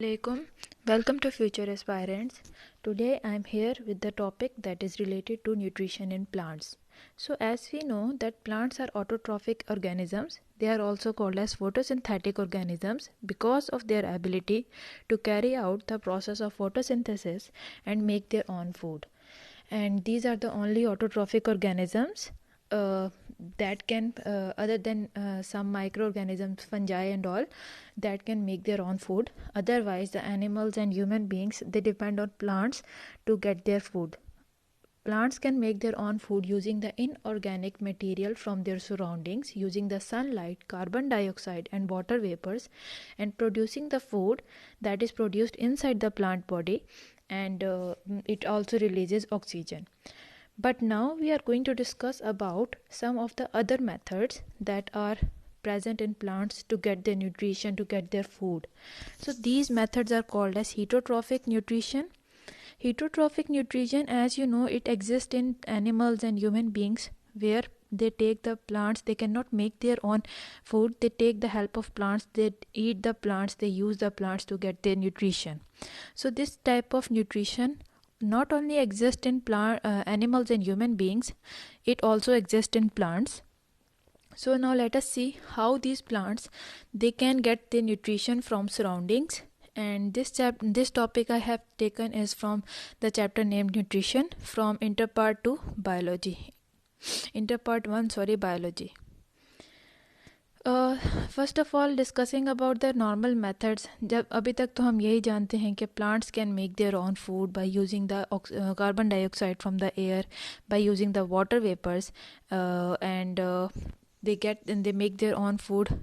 Alaikum. Welcome to Future Aspirants. Today I am here with the topic that is related to nutrition in plants. So as we know that plants are autotrophic organisms, they are also called as photosynthetic organisms because of their ability to carry out the process of photosynthesis and make their own food. And these are the only autotrophic organisms uh, that can, other than some microorganisms, fungi and all, that can make their own food. Otherwise, the animals and human beings, they depend on plants to get their food. Plants can make their own food using the inorganic material from their surroundings, using the sunlight, carbon dioxide, and water vapors, and producing the food that is produced inside the plant body, and it also releases oxygen. But now we are going to discuss about some of the other methods that are present in plants to get their nutrition, to get their food. So these methods are called as heterotrophic nutrition. Heterotrophic nutrition, as you know, it exists in animals and human beings where they take the plants, they cannot make their own food, they take the help of plants, they eat the plants, they use the plants to get their nutrition. So this type of nutrition not only exists in animals and human beings, it also exists in plants. So now let us see how these plants, they can get their nutrition from surroundings. And this topic I have taken is from the chapter named Nutrition from Interpart 1, Biology. First of all discussing about the normal methods. जब अभी तक तो हम यही जानते हैं कि plants can make their own food by using the carbon dioxide from the air, by using the water vapours, and they make their own food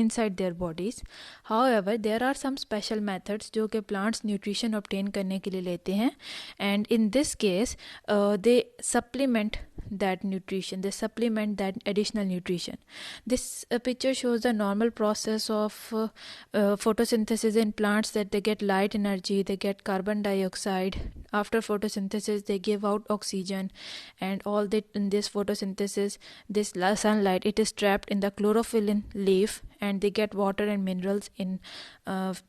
inside their bodies. However, there are some special methods जो कि plants nutrition obtain करने के लिए लेते हैं, and in this case they supplement that nutrition, they supplement that additional nutrition. This picture shows the normal process of photosynthesis in plants, that they get light energy, they get carbon dioxide. After photosynthesis they give out oxygen, and all that in this photosynthesis, this sunlight, it is trapped in the chlorophyll in leaf, and they get water and minerals in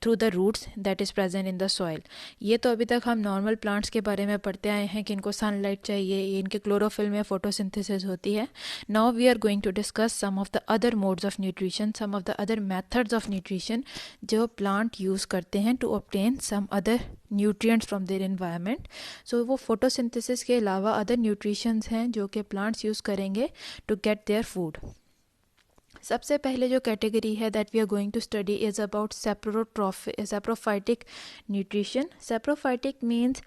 through the roots that is present in the soil. ये तो अभी तक हम normal plants के बारे में पढ़ते आए हैं कि इनको सनलाइट चाहिए, इनके क्लोरोफिल में फोटोसिंथेसिस होती है. Now we are going to discuss some of the other modes of nutrition, some of the other methods of nutrition जो प्लांट यूज़ करते हैं to obtain some other nutrients from their environment. So वो photosynthesis के अलावा other nutritions हैं जो कि plants use करेंगे टू गेट देयर फूड. सबसे पहले जो कैटेगरी है that we are going to study is about saprophytic nutrition. Saprophytic means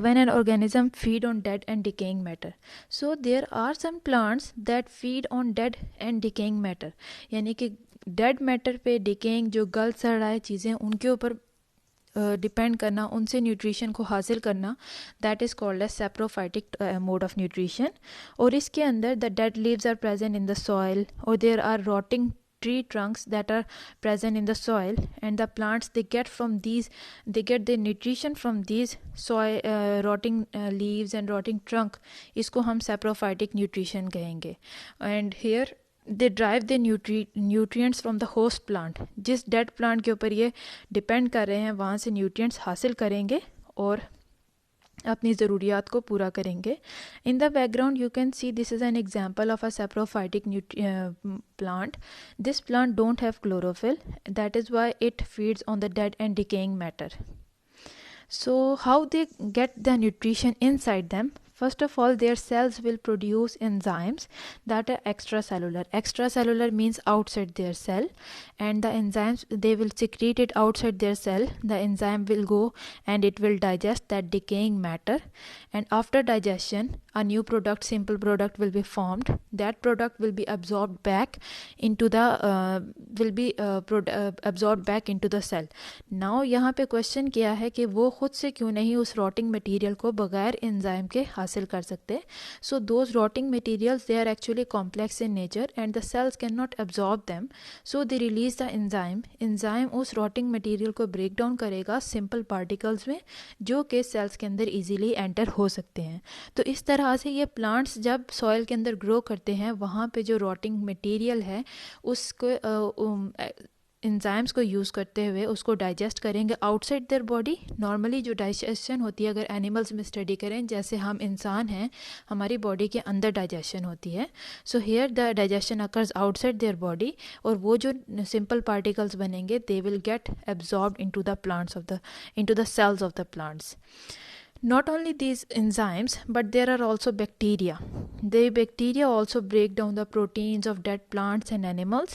when an organism feed on dead and decaying matter. So there are some plants that feed on dead and decaying matter, यानी कि dead matter पे decaying जो गल सड़ रहा है चीज़ें उनके ऊपर डिपेंड करना, उनसे न्यूट्रिशन को हासिल करना, that is called as saprophytic mode of nutrition. और इसके अंदर the dead leaves are present in the soil, और there are rotting tree trunks that are present in the soil, and the plants, they get their nutrition from these soil, rotting leaves and rotting trunk. इसको हम saprophytic nutrition कहेंगे. And here they derive the nutrients from the host plant. जिस dead plant के ऊपर ये depend कर रहे हैं वहाँ से nutrients हासिल करेंगे और अपनी ज़रूरियात को पूरा करेंगे. In the background you can see this is an example of a saprophytic plant. This plant don't have chlorophyll, that is why it feeds on the dead and decaying matter. So how they get the nutrition inside them? First of all, their cells will produce enzymes that are extracellular. Extracellular means outside their cell, and the enzymes, they will secrete it outside their cell. The enzyme will go and it will digest that decaying matter, and after digestion a new product, simple product will be formed. That product will be absorbed back into the absorbed back into the cell. Now यहाँ पे question किया है कि वो खुद से क्यों नहीं उस रॉटिंग मटेरियल को बगैर एंजाइम के हासिल कर सकते. So those rotting materials, they are actually complex in nature and the cells can not absorb them, so they release the enzyme. Enzyme उस रॉटिंग मटेरियल को ब्रेक डाउन करेगा सिंपल पार्टिकल्स में जो कि सेल्स के अंदर ईजीली एंटर हो सकते हैं. तो इस तरह से ये प्लांट्स जब सॉइल के अंदर ग्रो करते हैं, वहाँ पे जो रॉटिंग मटेरियल है उसको एंजाइम्स को यूज़ करते हुए उसको डाइजेस्ट करेंगे आउटसाइड देयर बॉडी। नॉर्मली जो डाइजेशन होती है अगर एनिमल्स में स्टडी करें, जैसे हम इंसान हैं, हमारी बॉडी के अंदर डाइजेशन होती है। So here the digestion occurs outside their body, और वो जो सिंपल पार्टिकल्स बनेंगे they will get absorbed into the cells of the plants. Not only these enzymes, but there are also bacteria. The bacteria also break down the proteins of dead plants and animals.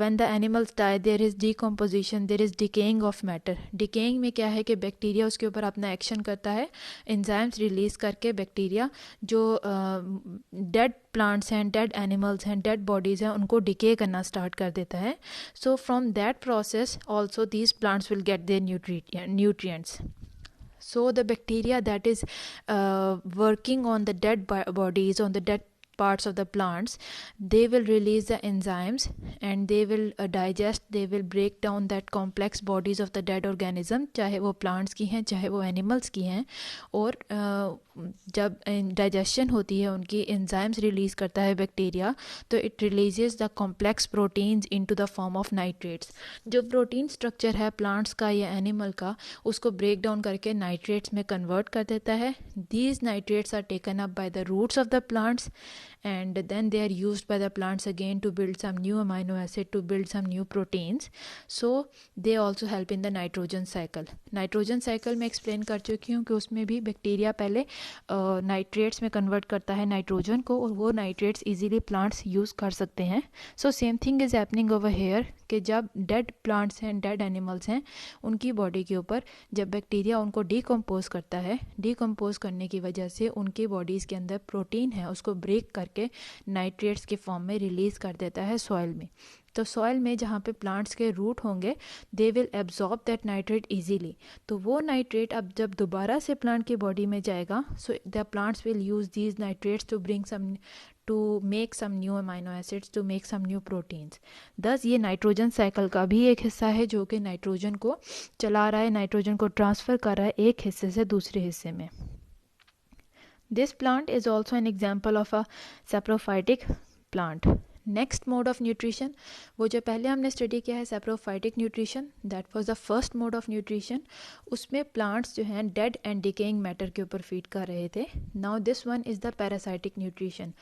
When the animals die, there is decomposition, there is decaying of matter. Decaying में क्या है कि bacteria उसके ऊपर अपना action करता है, enzymes release करके बैक्टीरिया जो डेड प्लांट्स हैं, डेड एनिमल्स हैं, डेड बॉडीज़ हैं, उनको डिके करना स्टार्ट कर देता है. So from that process also these plants will get their nutrients. So the bacteria that is working on the dead bodies, on the dead parts of the plants, they will release the enzymes and they will digest, they will break down that complex bodies of the dead organism, चाहे वो plants की हैं चाहे वो animals की हैं. और जब डाइजेशन होती है उनकी एंजाइम्स रिलीज़ करता है बैक्टीरिया, तो it releases the complex proteins into the form of nitrates. जो प्रोटीन स्ट्रक्चर है प्लांट्स का या एनिमल का, उसको ब्रेक डाउन करके नाइट्रेट्स में कन्वर्ट कर देता है. These nitrates are taken up by the roots of the plants and then they are used by the plants again to build some new amino acid, to build some new proteins. So they also help in the nitrogen cycle. Nitrogen cycle मैं explain कर चुकी हूँ कि उसमें भी bacteria पहले nitrates में convert करता है नाइट्रोजन को, और वो नाइट्रेट्स इजीली प्लांट्स यूज़ कर सकते हैं. So same thing is happening over here कि जब डेड प्लांट्स हैं, डेड एनिमल्स हैं, उनकी बॉडी के ऊपर जब बैक्टीरिया उनको डिकम्पोज करता है, डिकम्पोज करने की वजह से उनकी बॉडीज़ के अंदर प्रोटीन है उसको ब्रेक करके नाइट्रेट्स के फॉर्म में रिलीज़ कर देता है सॉइल में. तो सॉइल में जहाँ पे प्लांट्स के रूट होंगे they will absorb that nitrate easily. तो वो नाइट्रेट अब जब दोबारा से प्लांट की बॉडी में जाएगा, so the plants will use these nitrates to make some new amino acids, to make some new proteins. Thus ये नाइट्रोजन साइकिल का भी एक हिस्सा है जो कि नाइट्रोजन को चला रहा है, नाइट्रोजन को ट्रांसफ़र कर रहा है एक हिस्से से दूसरे हिस्से में. This plant is also an example of a saprophytic plant. Next mode of nutrition, वो जो पहले हमने स्टडी किया है saprophytic nutrition, that was the first mode of nutrition. उसमें प्लांट्स जो हैं डेड एंड डिकेइंग मैटर के ऊपर फीड कर रहे थे. Now this one is the parasitic nutrition.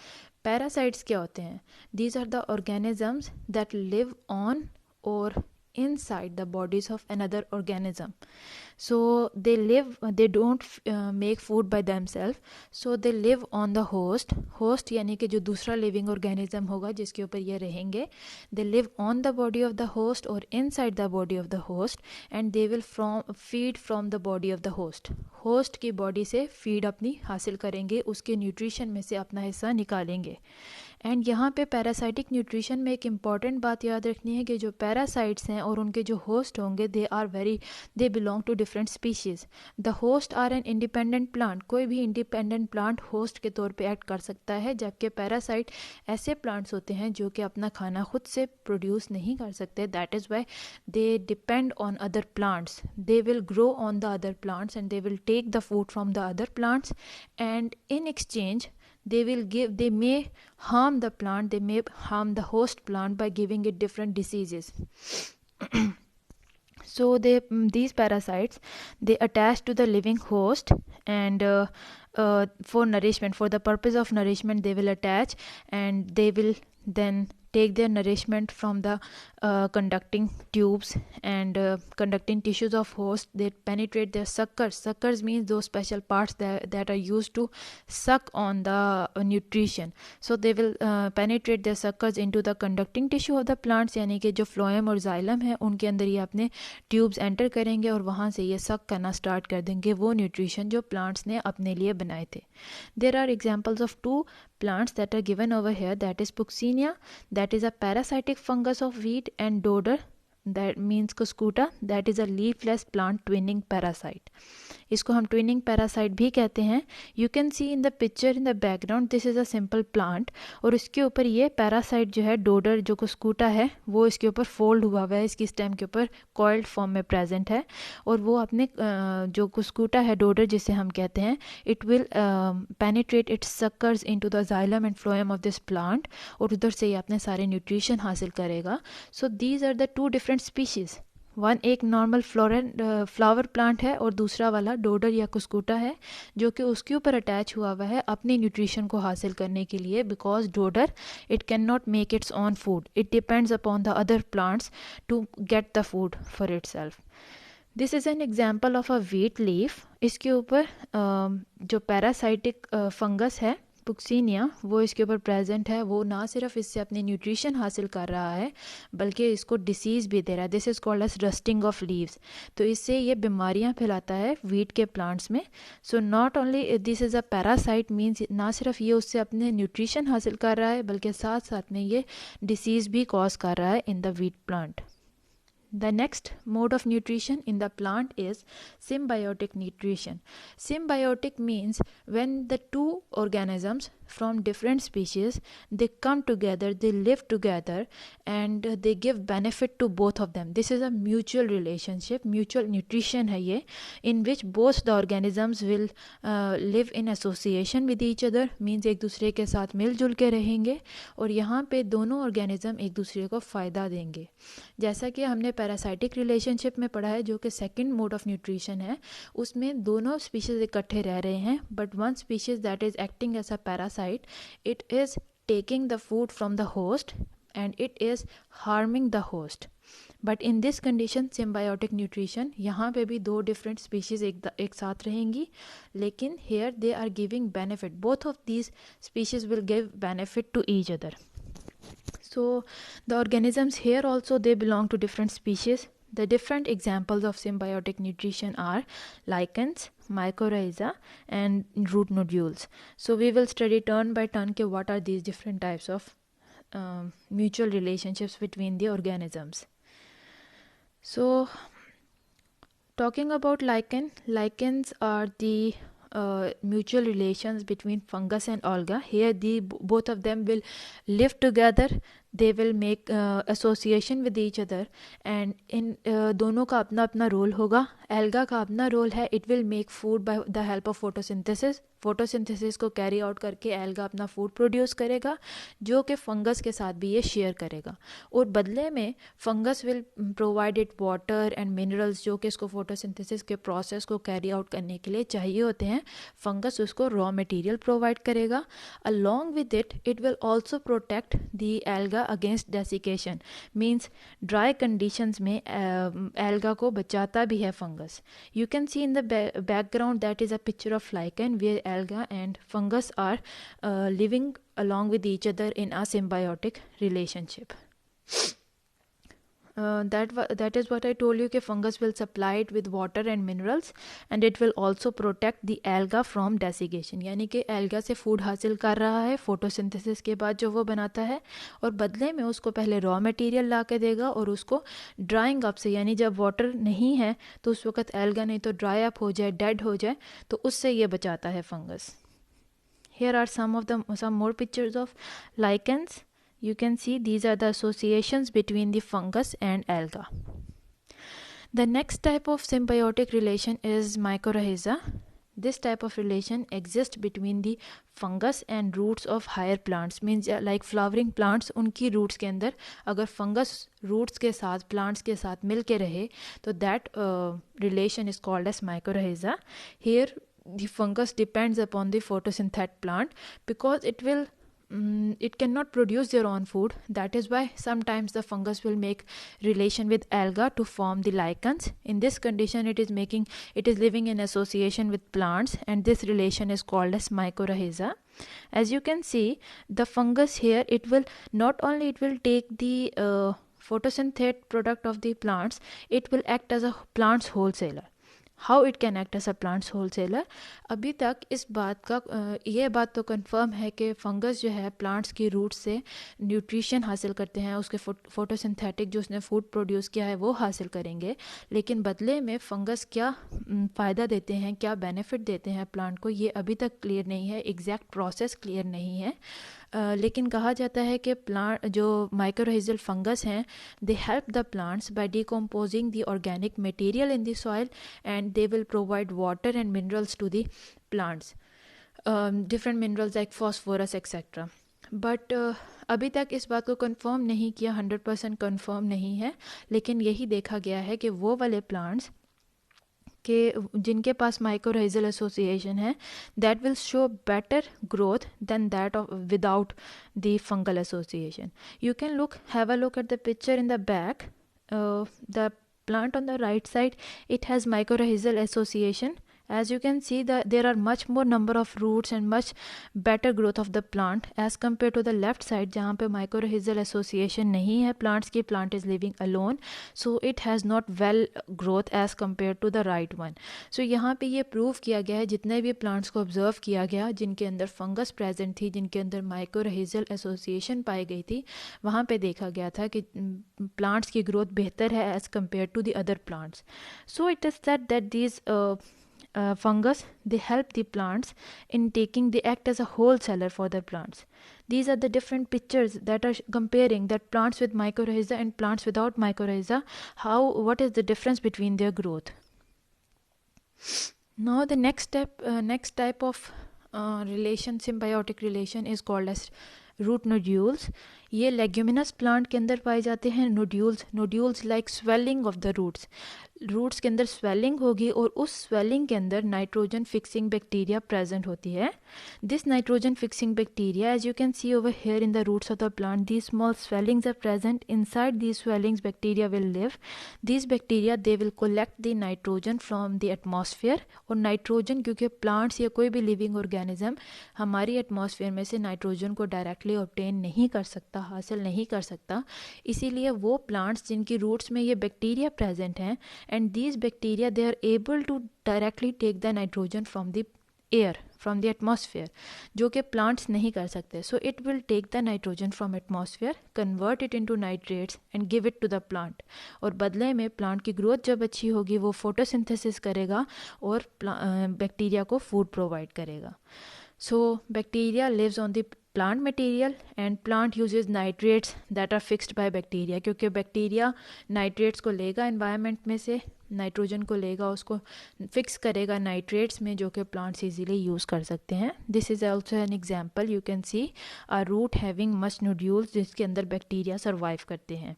Parasites क्या होते हैं? These are the organisms that live on और inside the bodies of another organism. So they don't make food by themselves, so they live on the host यानी कि जो दूसरा living organism होगा जिसके ऊपर ये रहेंगे, they live on the body of the host or inside the body of the host, and they will feed from the body of the host की बॉडी से फीड अपनी हासिल करेंगे, उसके न्यूट्रिशन में से अपना हिस्सा निकालेंगे. एंड यहाँ पे पैरासाइटिक न्यूट्रिशन में एक इम्पॉर्टेंट बात याद रखनी है कि जो पैरासाइट्स हैं और उनके जो होस्ट होंगे they belong to different species. The host are an independent plant. कोई भी इंडिपेंडेंट प्लांट होस्ट के तौर पे एक्ट कर सकता है, जबकि पैरासाइट ऐसे प्लांट्स होते हैं जो कि अपना खाना खुद से प्रोड्यूस नहीं कर सकते. That is why they depend on other plants. They will grow on the other plants and they will take the food from the other plants, and in exchange they may harm the plant, they may harm the host plant by giving it different diseases. So these parasites, they attach to the living host, and for nourishment, for the purpose of nourishment they will attach, and they will then take their nourishment from the conducting tubes and conducting tissues of host. They penetrate their suckers. Suckers means those special parts that are used to suck on the nutrition. So they will penetrate their suckers into the conducting tissue of the plants, यानी कि जो phloem और xylem है उनके अंदर ये अपने tubes enter करेंगे और वहाँ से ये सक करना स्टार्ट कर देंगे वो न्यूट्रिशन जो प्लांट्स ने अपने लिए बनाए थे. There are examples of two plants that are given over here, that is Puccinia, that is a parasitic fungus of wheat, and Dodder, that means Cuscuta, that is a leafless plant twinning parasite. इसको हम twinning parasite भी कहते हैं। You can see in the picture in the background this is a simple plant, और इसके ऊपर ये parasite जो है डोडर जो कुस्कूटा है वो इसके ऊपर फोल्ड हुआ हुआ है, इसकी स्टेम के ऊपर कॉइल्ड फॉर्म में प्रेजेंट है, और वो अपने जो कुस्कूटा है डोडर जिसे हम कहते हैं, it will penetrate its suckers into the xylem and phloem of this plant, और उधर से ये अपने सारे न्यूट्रिशन हासिल करेगा। So these are the two different species, one एक नॉर्मल फ्लावर प्लांट है और दूसरा वाला डोडर या कुस्कूटा है जो कि उसके ऊपर अटैच हुआ हुआ है अपने न्यूट्रिशन को हासिल करने के लिए, because dodder it can not make its own food, it depends upon the other plants to get the food for itself. This is an example of a wheat leaf. इसके ऊपर जो पैरासाइटिक फंगस है पुक्सिनिया वो इसके ऊपर present है, वो ना सिर्फ इससे अपने न्यूट्रिशन हासिल कर रहा है बल्कि इसको डिसीज़ भी दे रहा है। This is called as rusting of leaves, तो इससे ये बीमारियां फैलाता है वीट के प्लांट्स में। So not only this is a parasite, means ना सिर्फ ये उससे अपने न्यूट्रिशन हासिल कर रहा है बल्कि साथ साथ में ये डिसीज़ भी कॉज कर रहा है in the wheat plant. The next mode of nutrition in the plant is symbiotic nutrition. Symbiotic means when the two organisms from different species they come together, they live together and they give benefit to both of them. This is a mutual relationship, mutual nutrition है ये, in which both the organisms will live in association with each other, means एक दूसरे के साथ मिलजुल के रहेंगे और यहाँ पे दोनों ऑर्गेनिज्म एक दूसरे को फ़ायदा देंगे। जैसा कि हमने पैरासाइटिक रिलेशनशिप में पढ़ा है जो कि सेकंड मोड ऑफ न्यूट्रिशन है, उसमें दोनों स्पीशीज इकट्ठे रह रहे हैं, but one species that is acting as a parasite, it is taking the food from the host and it is harming the host. But in this condition symbiotic nutrition, यहाँ पे भी दो डिफरेंट स्पीशीज एक साथ रहेंगी, लेकिन here they are giving benefit, both of these species will give benefit to each other. So the organisms here also they belong to different species. The different examples of symbiotic nutrition are lichens, mycorrhiza and root nodules. So we will study turn by turn ke what are these different types of mutual relationships between the organisms. So talking about lichens are the mutual relations between fungus and alga. Here both of them will live together, they will make association with each other and in दोनों का अपना अपना role होगा। Alga का अपना role है, it will make food by the help of photosynthesis, photosynthesis को carry out करके एल्गा अपना फूड प्रोड्यूस करेगा जो कि फंगस के साथ भी ये शेयर करेगा, और बदले में fungus will provide it water and minerals जो कि इसको फोटोसिंथेसिस के प्रोसेस को कैरी आउट करने के लिए चाहिए होते हैं। फंगस उसको रॉ मटेरियल प्रोवाइड करेगा। Along with it will also protect the alga against desiccation, means dry conditions में एल्गा को बचाता भी है fungus. You can see in the background that is a picture of lichen where alga and fungus are living along with each other in a symbiotic relationship. That is what I told you कि fungus will supply it with water and minerals and it will also protect the alga from desiccation, यानी कि alga से food हासिल कर रहा है photosynthesis के बाद जो वो बनाता है, और बदले में उसको पहले raw material ला के देगा और उसको drying up से, यानी जब water नहीं है तो उस वक्त alga नहीं तो dry up हो जाए, dead हो जाए, तो उससे ये बचाता है fungus. Here are some more pictures of lichens. You can see these are the associations between the fungus and alga. The next type of symbiotic relation is mycorrhiza. This type of relation exists between the fungus and roots of higher plants, means like flowering plants, उनकी roots के अंदर अगर fungus roots के साथ plants के साथ मिल के रहे तो that relation is called as mycorrhiza. Here the fungus depends upon the photosynthetic plant because it cannot produce their own food. That is why sometimes the fungus will make relation with alga to form the lichens. In this condition it is living in association with plants and this relation is called as mycorrhiza. As you can see, the fungus here, it will take the photosynthetic product of the plants, it will act as a plant's wholesaler. How it can act as a plants wholesaler. अभी तक इस बात का ये बात तो confirm है कि फंगस जो है प्लांट्स की रूट से न्यूट्रिशन हासिल करते हैं, उसके फोटोसिंथेटिक जो उसने फूड प्रोड्यूस किया है वो हासिल करेंगे, लेकिन बदले में फंगस क्या फ़ायदा देते हैं, क्या बेनिफिट देते हैं प्लांट को, ये अभी तक क्लियर नहीं है, एग्जैक्ट प्रोसेस क्लियर नहीं है। लेकिन कहा जाता है कि प्लांट जो माइक्रोहिजल फंगस हैं, they help the plants by decomposing the organic material in the soil and they will provide water and minerals to the plants, different minerals like phosphorus etc. But अभी तक इस बात को कंफर्म नहीं किया, 100% confirm नहीं है, लेकिन यही देखा गया है कि वो वाले प्लांट्स के जिनके पास माइक्रोहिजल एसोसिएशन है, that will show better growth than that of without the fungal association. You can have a look at the picture in the back. The plant on the right side, it has mycorrhizal association. As you can see, there are much more number of roots and much better growth of the plant as compared to the left side, जहाँ पे mycorrhizal association नहीं है plants की, plant is living alone, so it has not well growth as compared to the right one. So यहाँ पे ये prove किया गया है, जितने भी plants को observe किया गया जिनके अंदर fungus present थी, जिनके अंदर mycorrhizal association पाई गई थी, वहाँ पे देखा गया था कि plants की growth बेहतर है as compared to the other plants. So it is said that these fungus, they help the plants in they act as a wholesaler for the plants. These are the different pictures that are comparing that plants with mycorrhiza and plants without mycorrhiza, what is the difference between their growth. Now the next type of symbiotic relation is called as root nodules. ये leguminous plant के अंदर पाए जाते हैं. Nodules like swelling of the roots के अंदर swelling होगी और उस स्वेलिंग के अंदर नाइट्रोजन फिक्सिंग बैक्टीरिया प्रेजेंट होती है. This nitrogen fixing bacteria, as you can see over here in the roots of the plant, these small swellings are present. Inside these swellings bacteria will live. These bacteria they will collect the nitrogen from the atmosphere. और nitrogen, क्योंकि plants या कोई भी living organism हमारी atmosphere में से nitrogen को directly obtain नहीं कर सकता, हासिल नहीं कर सकता, इसीलिए वो प्लांट्स जिनकी रूट्स में ये बैक्टीरिया प्रेजेंट हैं, and these bacteria, they are able to directly take the nitrogen from the air, from the atmosphere, जो कि plants नहीं कर सकते. So it will take the nitrogen from atmosphere, convert it into nitrates and give it to the plant. और बदले में plant की growth जब अच्छी होगी वो photosynthesis करेगा और बैक्टीरिया को food provide करेगा. So bacteria lives on the plant material and plant uses nitrates that are fixed by bacteria, क्योंकि बैक्टीरिया नाइट्रेट्स को लेगा एनवायरनमेंट में से, नाइट्रोजन को लेगा, उसको फिक्स करेगा नाइट्रेट्स में, जो कि प्लांट्स इजीली यूज़ कर सकते हैं. This is also an example. You can see a root having much nodules, जिसके अंदर बैक्टीरिया सर्वाइव करते हैं.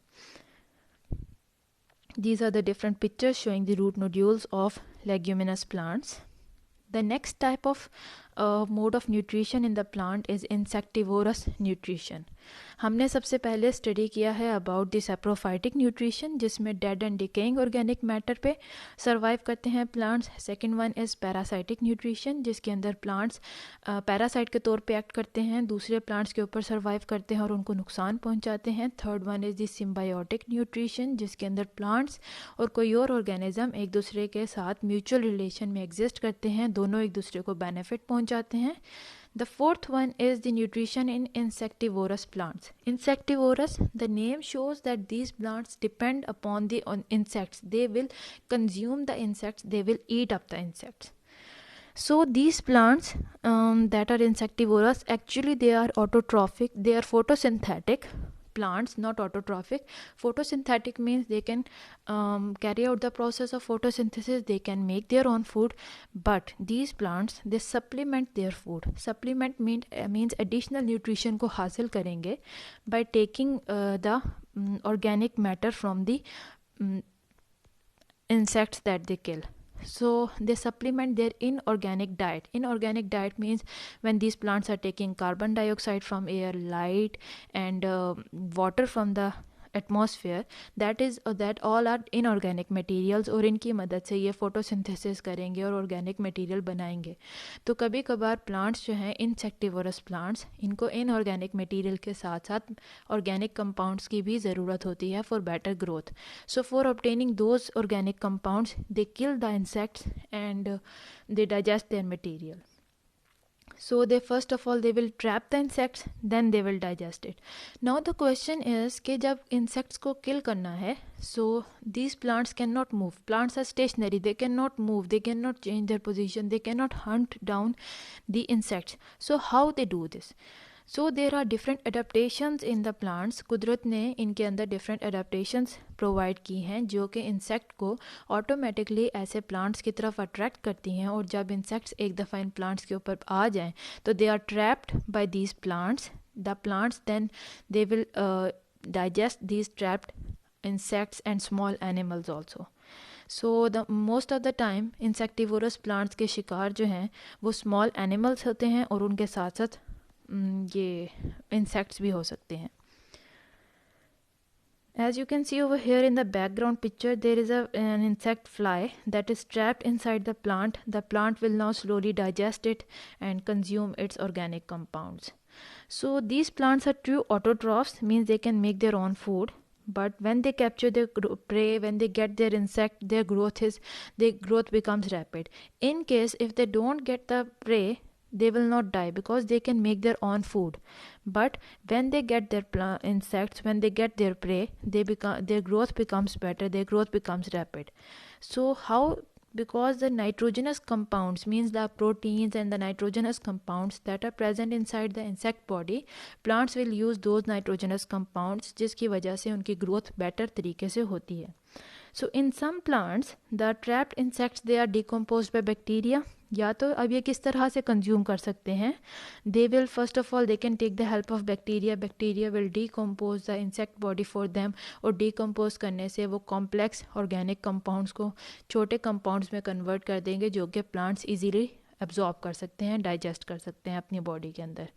These are the different pictures showing the root nodules of leguminous plants. The next type of mode of nutrition in the plant is insectivorous nutrition. हमने सबसे पहले study किया है about the saprophytic nutrition, जिसमें dead and decaying organic matter पे survive करते हैं plants. Second one is parasitic nutrition, जिसके अंदर प्लांट्स पैरासाइट के तौर पे एक्ट करते हैं, दूसरे प्लांट्स के ऊपर सर्वाइव करते हैं और उनको नुकसान पहुंचाते हैं. Third one is the symbiotic nutrition, जिसके अंदर प्लांट्स और कोई और ऑर्गेनिज्म एक दूसरे के साथ म्यूचुअल रिलेशन में एग्जिस्ट करते हैं, दोनों एक दूसरे को बेनिफिट पहुंचाते हैं. The fourth one is the nutrition in insectivorous plants. Insectivorous, the name shows that these plants depend upon the insects. They will consume the insects, they will eat up the insects. So these plants that are insectivorous, actually they are autotrophic, they are photosynthetic plants, not autotrophic. Photosynthetic means they can carry out the process of photosynthesis, they can make their own food, but these plants, they supplement their food. Supplement means additional nutrition को हासिल करेंगे by taking the organic matter from the insects that they kill. So they supplement their inorganic diet. Inorganic diet means when these plants are taking carbon dioxide from air, light and water from the atmosphere that all are inorganic materials, और इनकी मदद से ये photosynthesis करेंगे और organic material बनाएंगे। तो कभी कभार प्लांट्स जो हैं इंसेक्टिवोरस प्लांट्स, इनको इनऑर्गेनिक मटेरियल के साथ साथ ऑर्गेनिक कंपाउंड्स की भी ज़रूरत होती है for better growth. So for obtaining those organic compounds they kill the insects and they digest their material. So they first of all they will trap the insects, then they will digest it. Now the question is कि जब insects को kill करना है, so these plants cannot move. Plants are stationary, they cannot move, they cannot change their position, they cannot hunt down the insects. So how they do this? So there are different adaptations in the plants. कुदरत ने इनके अंदर different adaptations provide की हैं जो कि insect को automatically ऐसे प्लांट्स की तरफ अट्रैक्ट करती हैं, और जब इंसेक्ट्स एक दफ़ा इन प्लांट्स के ऊपर आ जाएं तो they are trapped by these plants. The plants then they will digest these trapped insects and small animals also. So the most of the time insectivorous plants के शिकार जो हैं वो small animals होते हैं, और उनके साथ साथ ये insects भी हो सकते हैं. As you can see over here in the background picture, there is an insect fly that is trapped inside the plant. The plant will now slowly digest it and consume its organic compounds. So these plants are true autotrophs, means they can make their own food. But when they capture their prey, when they get their insect, their growth becomes rapid. In case if they don't get the prey, they will not die because they can make their own food. But when they get their insects, when they get their prey, their growth becomes better, their growth becomes rapid. So how? Because the nitrogenous compounds, means the proteins and the nitrogenous compounds that are present inside the insect body, plants will use those nitrogenous compounds, जिसकी वजह से उनकी growth better तरीके से होती है. So in some plants, the trapped insects, they are decomposed by bacteria. या तो अब ये किस तरह से कंज्यूम कर सकते हैं? They will first of all they can take the help of bacteria. Bacteria will decompose the insect body for them, और decompose करने से वो complex organic compounds को छोटे compounds में convert कर देंगे जो कि plants easily एब्जॉर्ब कर सकते हैं, डाइजेस्ट कर सकते हैं अपनी बॉडी के अंदर.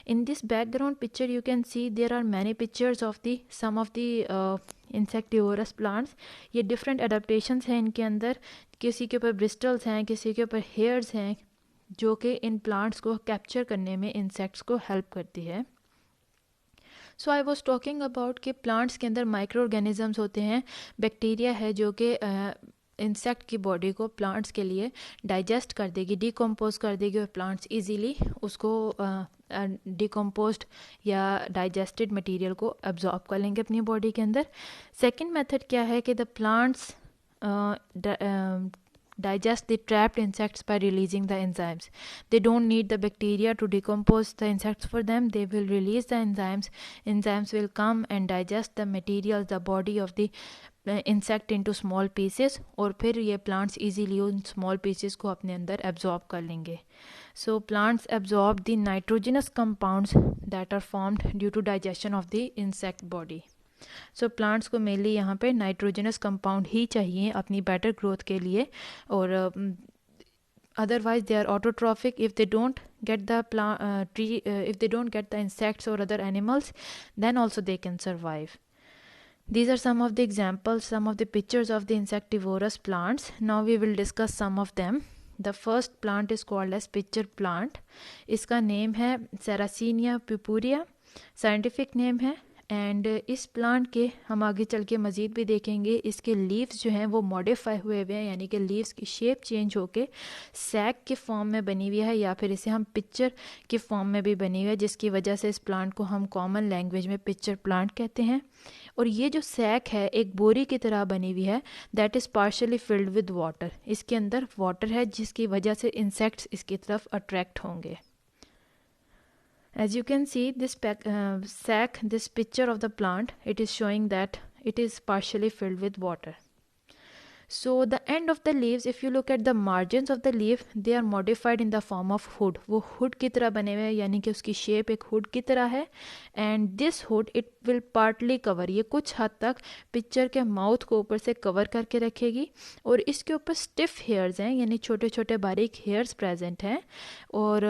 In this background picture you can see there are many pictures of the some of the insectivorous plants. ये डिफरेंट एडाप्टेशंस हैं इनके अंदर. किसी के ऊपर ब्रिस्टल्स हैं, किसी के ऊपर हेयर्स हैं, जो कि इन प्लांट्स को कैप्चर करने में इंसेक्ट्स को हेल्प करती है. सो आई वॉज टॉकिंग अबाउट कि प्लांट्स के अंदर माइक्रो ऑर्गेनिजम्स होते हैं, बैक्टीरिया है जो कि इंसेक्ट की बॉडी को प्लांट्स के लिए डाइजेस्ट कर देगी, डिकम्पोज कर देगी, और प्लांट्स इजीली उसको डिकम्पोज्ड या डाइजेस्टेड मटेरियल को एब्जॉर्ब कर लेंगे अपनी बॉडी के अंदर. सेकंड मेथड क्या है कि the plants digest the trapped insects by releasing the enzymes. They don't need the bacteria to decompose the insects for them. They will release the enzymes. Enzymes will come and digest the materials, the body of the insect into small pieces, और फिर ये plants easily उन small pieces को अपने अंदर absorb कर लेंगे. So plants absorb the nitrogenous compounds that are formed due to digestion of the insect body. So plants को मेनली यहाँ पे नाइट्रोजनस कंपाउंड ही चाहिए अपनी बेटर ग्रोथ के लिए, और otherwise they are autotrophic. If they don't get the tree, if they don't get the insects और other animals, then also they can survive. These are some of the examples, some of the pictures of the insectivorous plants. Now we will discuss some of them. The first plant is called as pitcher plant. इसका name है Sarracenia purpurea, scientific name है. And इस plant के हम आगे चल के मज़ीद भी देखेंगे. इसके लीव्स जो हैं वो मॉडिफाई हुए हुए हैं, यानी कि लीव्स की शेप चेंज होके सैक के फॉर्म में बनी हुई है, या फिर इसे हम पिक्चर के फॉर्म में भी बनी हुई है, जिसकी वजह से इस प्लांट को हम कॉमन लैंग्वेज में पिक्चर प्लांट कहते हैं. और ये जो सैक है एक बोरी की तरह बनी हुई है, that is partially filled with water. इसके अंदर वाटर है जिसकी वजह से इंसेक्ट्स इसकी तरफ अट्रैक्ट होंगे. As you can see this sac, this picture of the plant, it is showing that it is partially filled with water. So the end of the leaves, if you look at the margins of the leaf, they are modified in the form of hood. वो hood की तरह बने हुए हैं, यानी कि उसकी shape एक hood की तरह है. And this hood, it will partly cover, ये कुछ हद तक पिक्चर के माउथ को ऊपर से कवर करके रखेगी और इसके ऊपर स्टिफ हेयर्स हैं, यानी छोटे छोटे बारीक हेयर्स प्रेजेंट हैं। और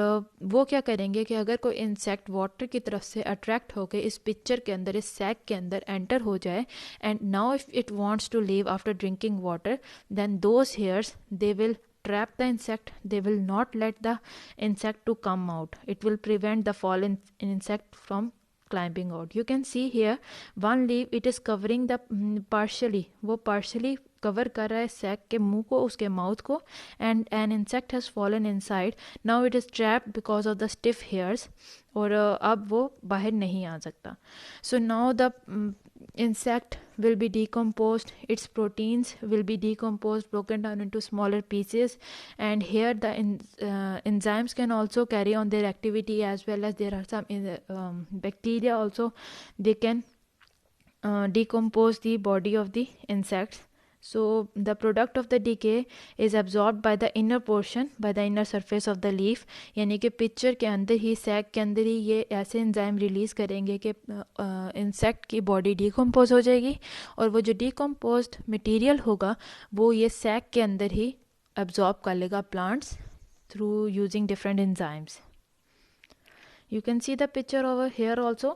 वो क्या करेंगे कि अगर कोई इंसेक्ट वाटर की तरफ से अट्रैक्ट होकर इस पिक्चर के अंदर, इस सैक के अंदर एंटर हो जाए, and now if it wants to leave after drinking water, then those hairs they will trap the insect. They will not let the insect to come out. It will prevent the fallen insect from climbing out. You can see here one leaf, it is covering the partially, वो partially cover कर रहा है sac के मुंह को, उसके mouth को, and an insect has fallen inside. Now it is trapped because of the stiff hairs, और अब वो बाहर नहीं आ सकता. So now the insect will be decomposed, its proteins will be decomposed, broken down into smaller pieces, and here the enzymes can also carry on their activity, as well as there are some bacteria also, they can decompose the body of the insects. So the product of the decay is absorbed by the inner portion, by the inner surface of the leaf. यानी कि picture के अंदर ही, sac के अंदर ही ये ऐसे enzyme release करेंगे कि इंसेक्ट की बॉडी डिकम्पोज हो जाएगी, और वो जो डिकम्पोज्ड मटेरियल होगा वो ये सैक के अंदर ही absorb कर लेगा plants through using different enzymes. You can see the picture over here also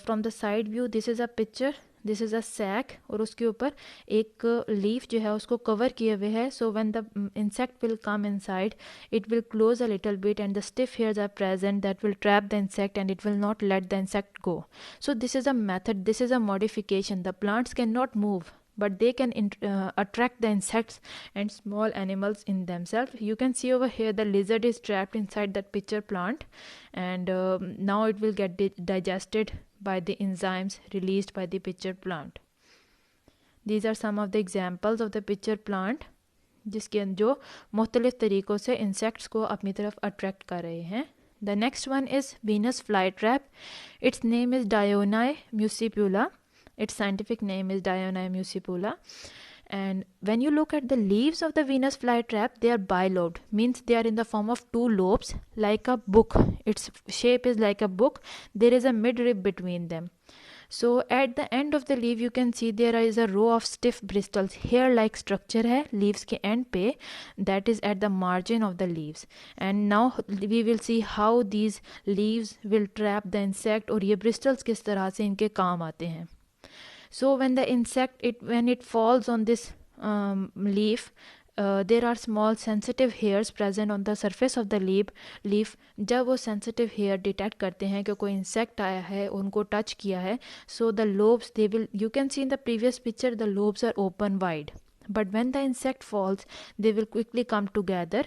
from the side view. This is a picture, this is a sac, और उसके ऊपर एक लीफ जो है उसको कवर किए हुए है. So when the insect will come inside, it will close a little bit and the stiff hairs are present that will trap the insect and it will not let the insect go. So this is a method, this is a modification. The plants can not move, but they can attract the insects and small animals in themselves. You can see over here the lizard is trapped inside that pitcher plant, and now it will get digested by the enzymes released by the pitcher plant. These are some of the examples of the pitcher plant जिसके जो मुख्तलिफ तरीक़ों से insects को अपनी तरफ attract कर रहे हैं. The next one is Venus flytrap. Its name is Dionaea muscipula. Its scientific name is Dionaea muscipula. And when you look at the leaves of the Venus flytrap, they are bilobed, means they are in the form of two lobes, like a book. Its shape is like a book. There is a midrib between them. So at the end of the leaf you can see there is a row of stiff bristles, hair like structure है leaves के end पे, that is at the margin of the leaves. And now we will see how these leaves will trap the insect, और ये bristles किस तरह से इनके काम आते हैं. So when the insect, when it falls on this leaf, there are small sensitive hairs present on the surface of the leaf. जब वो sensitive hair detect करते हैं कि कोई insect आया है, उनको touch किया है, so the lobes, they will, you can see in the previous picture, the lobes are open wide. But when the insect falls, they will quickly come together.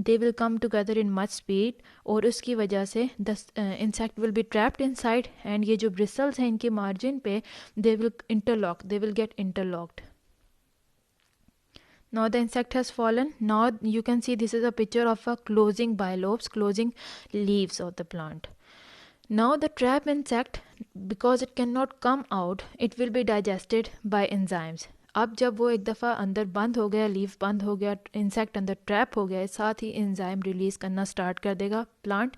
They will come together in much speed, और उसकी वजह से the insect will be trapped inside, and ये जो bristles हैं इनके margin पे, they will interlock, they will get interlocked. Now the insect has fallen. Now you can see this is a picture of a closing bilobes, closing leaves of the plant. Now the trapped insect, because it cannot come out, it will be digested by enzymes. अब जब वो एक दफ़ा अंदर बंद हो गया, leaf बंद हो गया, इंसेक्ट अंदर ट्रैप हो गया, साथ ही एंजाइम रिलीज़ करना स्टार्ट कर देगा प्लांट,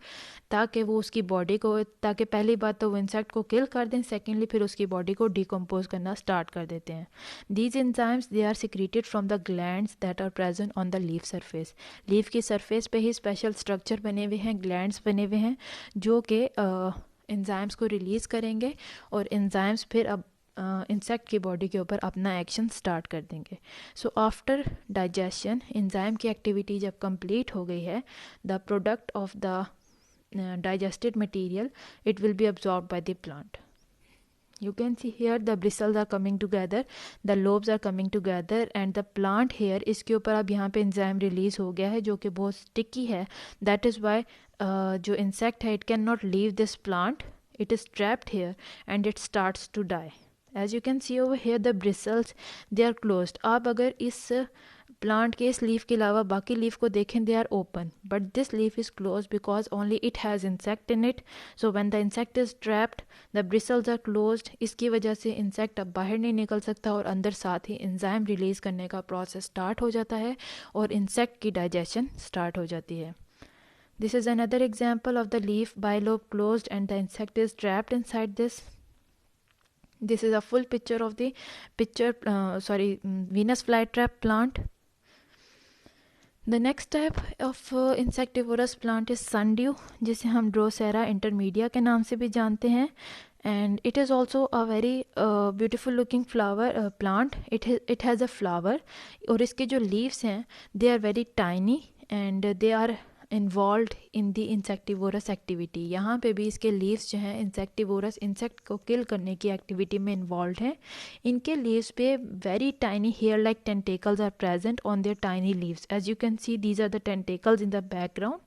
ताकि वो उसकी बॉडी को, ताकि पहली बात तो वो इंसेक्ट को किल कर दें, सेकेंडली फिर उसकी बॉडी को डिकम्पोज करना स्टार्ट कर देते हैं. These enzymes they are secreted from the glands that are present on the leaf surface. Leaf की सरफेस पे ही स्पेशल स्ट्रक्चर बने हुए हैं, ग्लैंड्स बने हुए हैं, जो कि एंजाइम्स को रिलीज़ करेंगे, और एंजाइम्स फिर अब इंसेक्ट की बॉडी के ऊपर अपना एक्शन स्टार्ट कर देंगे. सो आफ्टर डाइजेशन, एंजाइम की एक्टिविटी जब कंप्लीट हो गई है, the product of the digested material, it will be absorbed by the plant. You can see here the bristles are coming together, the lobes are coming together, and the plant here, इसके ऊपर अब यहाँ पे enzyme release हो गया है जो कि बहुत sticky है. That is why जो insect है, it cannot leave this plant, it is trapped here and it starts to die. As you can see over here, the bristles, they are closed. आप अगर इस प्लांट के इस leaf के अलावा बाकी लीफ को देखें, they are open, but this leaf is close because only it has insect in it. So when the insect is trapped, the bristles are closed. इसकी वजह से इंसेक्ट अब बाहर नहीं निकल सकता, और अंदर साथ ही एंजाइम रिलीज़ करने का प्रोसेस स्टार्ट हो जाता है, और इंसेक्ट की डाइजेशन स्टार्ट हो जाती है. This is another example of the leaf bilobe closed and the insect is trapped inside this. This is a full picture of the Venus flytrap plant. The next type of insectivorous plant is sundew, जिसे हम Drosera intermedia के नाम से भी जानते हैं. And it is also a very beautiful looking flower plant. It has a flower, और इसके जो leaves हैं they are very tiny and they are involve in the insectivorous activity. यहाँ पे भी इसके लीव्स जो हैं इंसेक्टिवोरस इंसेक्ट को किल करने की एक्टिविटी में इन्वॉल्व हैं. इनके लीव्स पे very tiny hair like tentacles are present on their tiny leaves. As you can see these are the tentacles in the background,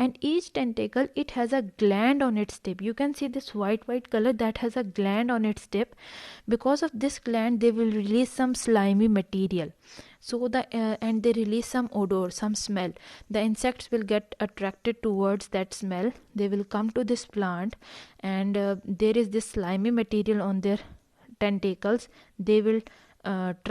and each tentacle it has a gland on its tip. You can see this white color that has a gland on its tip. Because of this gland they will release some slimy material, so and they release some odor, some smell. The insects will get attracted towards that smell. They will come to this plant, and there is this slimy material on their tentacles. They will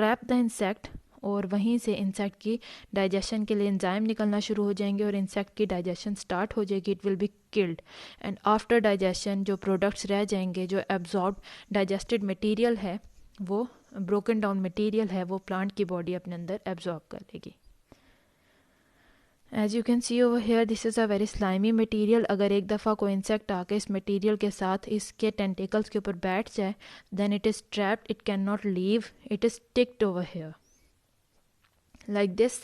trap the insect, और वहीं से insect की digestion के लिए enzyme निकलना शुरू हो जाएंगे और इंसेक्ट की डाइजेशन स्टार्ट हो जाएगी. It will be killed, and after digestion जो प्रोडक्ट्स रह जाएंगे, जो एब्जॉर्ब डाइजेस्टेड मटेरियल है, वो ब्रोकन डाउन मटेरियल है, वो प्लांट की बॉडी अपने अंदर एब्जॉर्ब कर लेगी. As you can see over here this is a very slimy material. अगर एक दफ़ा कोई इंसेक्ट आके इस मटेरियल के साथ इसके टेंटिकल्स के ऊपर बैठ जाए, then it is trapped, it can not leave, it is sticked over here. Like this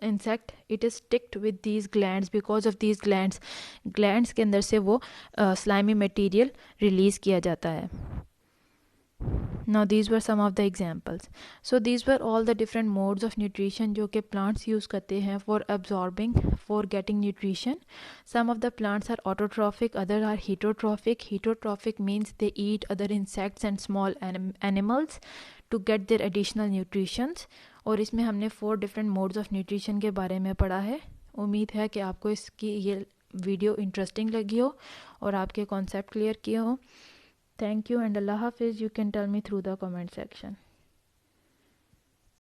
insect, it is sticked with these glands. Because of these glands के अंदर से वो slimy material release किया जाता है. Now these were some of the examples. So these were all the different modes of nutrition जो कि plants use करते हैं for absorbing, for getting nutrition. Some of the plants are autotrophic, others are heterotrophic. Heterotrophic means they eat other insects and small animals to get their additional nutritions. और इसमें हमने 4 different modes of nutrition के बारे में पढ़ा है. उम्मीद है कि आपको इसकी ये वीडियो इंटरेस्टिंग लगी हो और आपके कॉन्सेप्ट क्लियर किए हो. Thank you and Allah Hafiz. You can tell me through the comment section.